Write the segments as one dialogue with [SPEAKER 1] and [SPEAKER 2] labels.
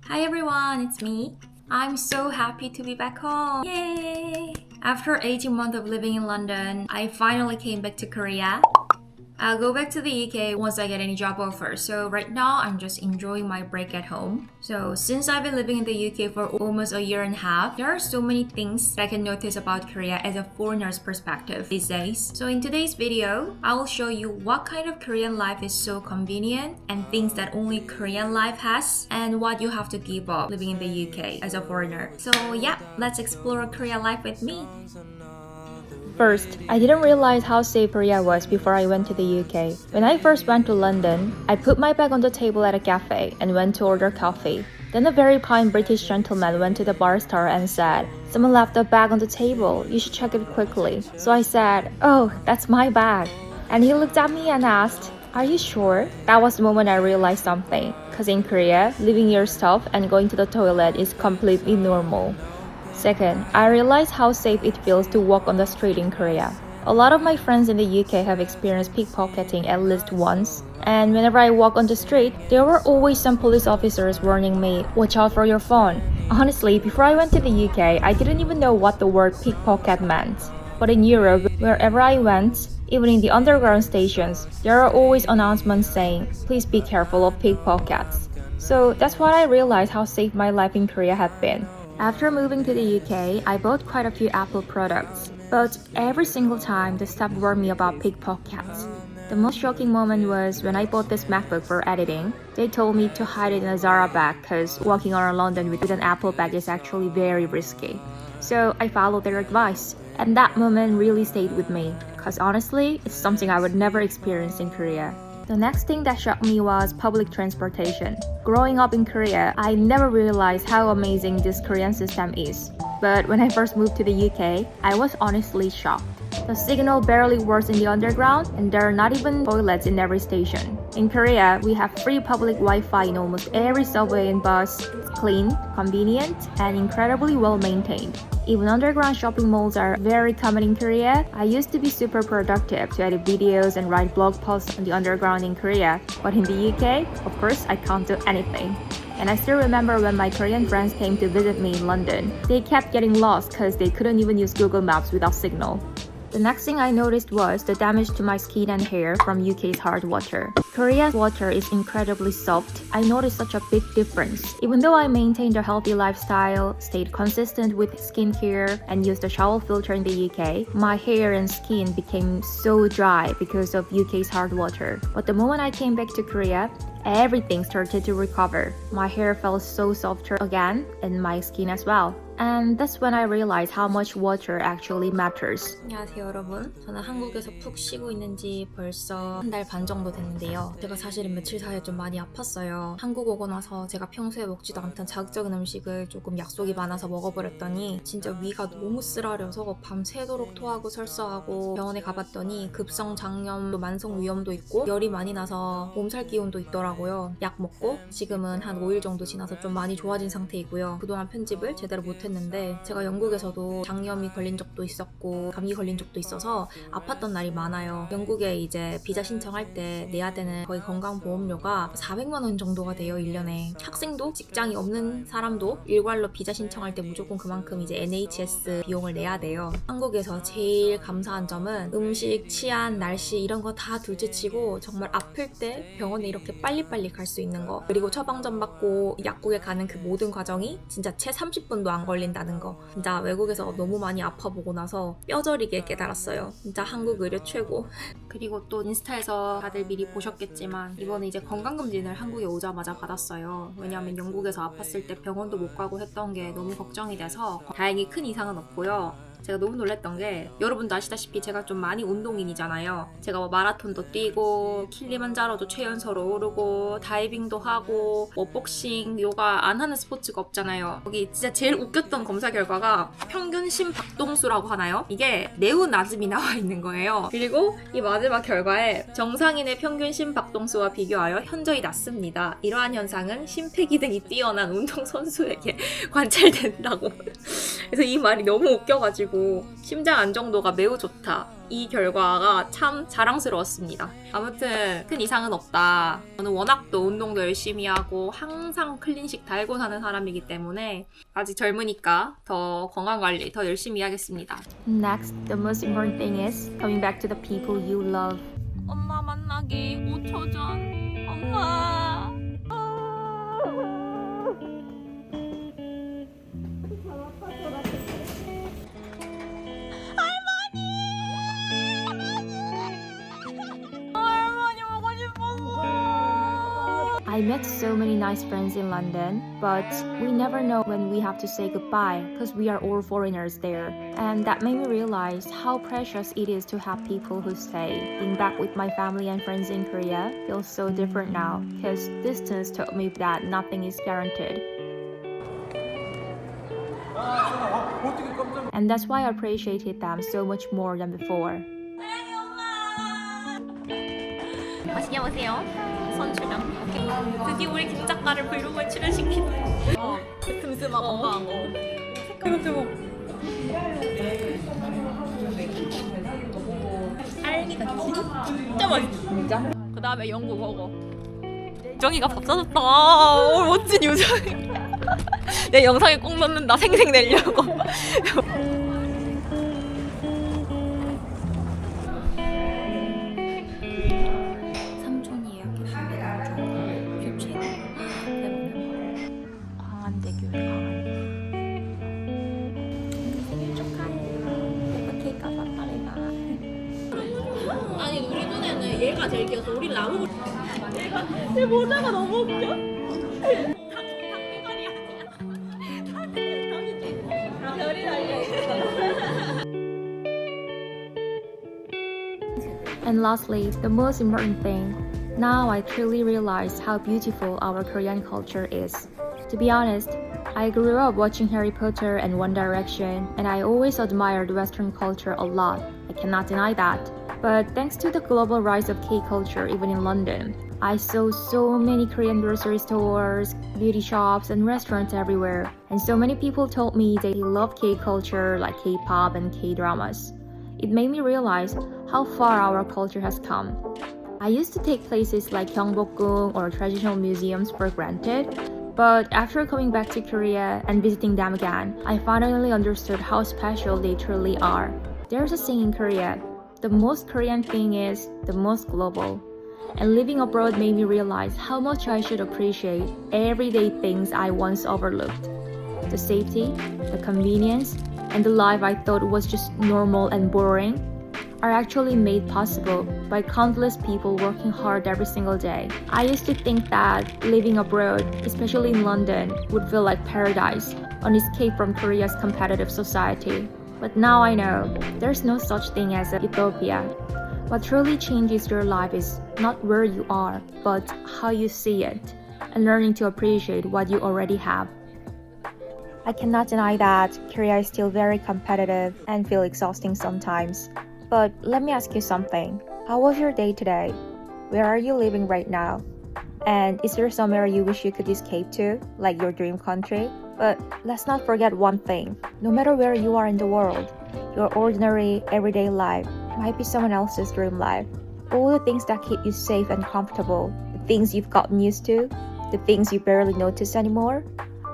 [SPEAKER 1] Hi everyone, it's me. I'm so happy to be back home. Yay! After 18 months of living in London, I finally came back to Korea. I'll go back to the UK once I get any job offer. So right now, I'm just enjoying my break at home. So since I've been living in the UK for almost a year and a half, there are so many things that I can notice about Korea as a foreigner's perspective these days. So in today's video, I will show you what kind of Korean life is so convenient and things that only Korean life has and what you have to give up living in the UK as a foreigner. So yeah, let's explore Korean life with me.
[SPEAKER 2] First, I didn't realize how safe Korea was before I went to the UK. When I first went to London, I put my bag on the table at a cafe and went to order coffee. Then a very kind British gentleman went to the bar store and said, "Someone left a bag on the table, you should check it quickly." So I said, "Oh, that's my bag." And he looked at me and asked, "Are you sure?" That was the moment I realized something. Because in Korea, leaving your stuff and going to the toilet is completely normal. Second, I realized how safe it feels to walk on the street in Korea. A lot of my friends in the UK have experienced pickpocketing at least once, and whenever I walk on the street, there were always some police officers warning me, "Watch out for your phone." Honestly, before I went to the UK, I didn't even know what the word pickpocket meant. But in Europe, wherever I went, even in the underground stations, there are always announcements saying, "Please be careful of pickpockets." So that's when I realized how safe my life in Korea had been. After moving to the UK, I bought quite a few Apple products, but every single time they stopped warning me about pickpockets. The most shocking moment was when I bought this MacBook for editing. They told me to hide it in a Zara bag because walking around London with an Apple bag is actually very risky. So I followed their advice, and that moment really stayed with me because honestly, it's something I would never experience in Korea. The next thing that shocked me was public transportation. Growing up in Korea, I never realized how amazing this Korean system is. But when I first moved to the UK, I was honestly shocked. The signal barely works in the underground, and there are not even toilets in every station. In Korea, we have free public Wi-Fi in almost every subway and bus. It's clean, convenient, and incredibly well maintained. Even underground shopping malls are very common in Korea. I used to be super productive to edit videos and write blog posts on the underground in Korea. But in the UK, of course, I can't do anything. And I still remember when my Korean friends came to visit me in London. They kept getting lost because they couldn't even use Google Maps without signal. The next thing I noticed was the damage to my skin and hair from UK's hard water. Korea's water is incredibly soft. I noticed such a big difference. Even though I maintained a healthy lifestyle, stayed consistent with skincare, and used a shower filter in the UK, my hair and skin became so dry because of UK's hard water. But the moment I came back to Korea, everything started to recover. My hair felt so softer again, and my skin as well. And that's when I realized how much water actually matters.
[SPEAKER 1] 안녕하세요 여러분. 저는 한국에서 푹 쉬고 있는 지 벌써 한 달 반 정도 됐는데요. 제가 사실은 며칠 사이에 좀 많이 아팠어요. 한국 오고 나서 제가 평소에 먹지도 않던 자극적인 음식을 조금 약속이 많아서 먹어버렸더니 진짜 위가 너무 쓰라려서 밤새도록 토하고 설사하고 병원에 가봤더니 급성 장염도 만성 위염도 있고 열이 많이 나서 몸살 기운도 있더라고요. 약 먹고 지금은 한 5일 정도 지나서 좀 많이 좋아진 상태이고요. 그동안 편집을 제대로 못했는데 제가 영국에서도 장염이 걸린 적도 있었고 감기 걸린 적도 있어서 아팠던 날이 많아요. 영국에 이제 비자 신청할 때 내야 되는 거의 건강보험료가 400만 원 정도가 돼요, 1년에. 학생도 직장이 없는 사람도 일괄로 비자 신청할 때 무조건 그만큼 이제 NHS 비용을 내야 돼요. 한국에서 제일 감사한 점은 음식, 치안, 날씨 이런 거 다 둘째치고 정말 아플 때 병원에 이렇게 빨리빨리 갈 수 있는 거, 그리고 처방전 받고 약국에 가는 그 모든 과정이 진짜 채 30분도 안 걸린다는 거. 진짜 외국에서 너무 많이 아파보고 나서 뼈저리게 깨달았어요. 진짜 한국 의료 최고. 그리고 또 인스타에서 다들 미리 보셨겠지만 이번에 이제 건강검진을 한국에 오자마자 받았어요. 왜냐하면 영국에서 아팠을 때 병원도 못 가고 했던 게 너무 걱정이 돼서 다행히 큰 이상은 없고요. 제가 너무 놀랐던 게 여러분도 아시다시피 제가 좀 많이 운동인이잖아요. 제가 뭐 마라톤도 뛰고 킬리만자로도 최연소로 오르고 다이빙도 하고 뭐 복싱, 요가 안 하는 스포츠가 없잖아요. 여기 진짜 제일 웃겼던 검사 결과가 평균 심박동수라고 하나요? 이게 매우 낮음이 나와 있는 거예요. 그리고 이 마지막 결과에 정상인의 평균 심박동수와 비교하여 현저히 낮습니다. 이러한 현상은 심폐기능이 뛰어난 운동선수에게 관찰된다고. 그래서 이 말이 너무 웃겨가지고 그리고 심장 안정도가 매우 좋다. 이 결과가 참 자랑스러웠습니다. 아무튼 큰 이상은 없다. 저는 워낙 또 운동도 열심히 하고 항상 클린식 달고 사는 사람이기 때문에 아직 젊으니까 더 건강관리 더 열심히 하겠습니다.
[SPEAKER 2] Next, the most important thing is coming back to the people you love.
[SPEAKER 1] 엄마 만나기 5초 전. 엄마.
[SPEAKER 2] I met so many nice friends in London, but we never know when we have to say goodbye because we are all foreigners there. And that made me realize how precious it is to have people who stay. Being back with my family and friends in Korea feels so different now because distance taught me that nothing is guaranteed. And that's why I appreciated them so much more than before.
[SPEAKER 1] 맛있게 보세요. 선주명. 드디어 우리 김 작가를 브이로그에 출연시키는. 슴슴하고 건강한 거. 알기가 진짜 맛있어. 진짜? 그 다음에 영국으로. 유정이가 밥 사줬다. 오, 멋진 유정이. 내 영상에 꼭 넣는다. 생생 내려고. 아니 우리 눈에는 얘가 제일 귀여워서 우리 나보고 얘 모자가 너무 웃겨. 닭대가리 아니야. 별이 달려.
[SPEAKER 2] And lastly, the most important thing, now I truly realize how beautiful our Korean culture is. To be honest, I grew up watching Harry Potter and One Direction, and I always admired Western culture a lot. I cannot deny that. But thanks to the global rise of K-culture even in London, I saw so many Korean grocery stores, beauty shops, and restaurants everywhere. And so many people told me they love K-culture like K-pop and K-dramas. It made me realize how far our culture has come. I used to take places like Gyeongbokgung or traditional museums for granted, but after coming back to Korea and visiting them again, I finally understood how special they truly are. There's a saying in Korea, the most Korean thing is the most global. And living abroad made me realize how much I should appreciate everyday things I once overlooked. The safety, the convenience, and the life I thought was just normal and boring are actually made possible by countless people working hard every single day. I used to think that living abroad, especially in London, would feel like paradise, an escape from Korea's competitive society. But now I know there's no such thing as a utopia. What truly changes your life is not where you are, but how you see it, and learning to appreciate what you already have. I cannot deny that Korea is still very competitive and feel exhausting sometimes. But let me ask you something. How was your day today? Where are you living right now? And is there somewhere you wish you could escape to, like your dream country? But let's not forget one thing. No matter where you are in the world, your ordinary, everyday life might be someone else's dream life. All the things that keep you safe and comfortable, the things you've gotten used to, the things you barely notice anymore,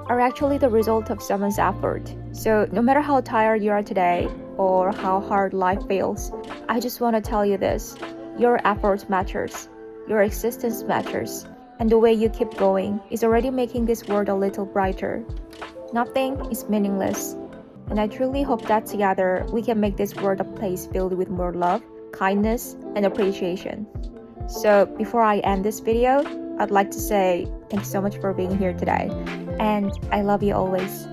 [SPEAKER 2] are actually the result of someone's effort. So no matter how tired you are today, or how hard life feels, I just want to tell you this. Your effort matters. Your existence matters. And the way you keep going is already making this world a little brighter. Nothing is meaningless. And I truly hope that together we can make this world a place filled with more love, kindness, and appreciation. So before I end this video, I'd like to say thank you so much for being here today. And I love you always.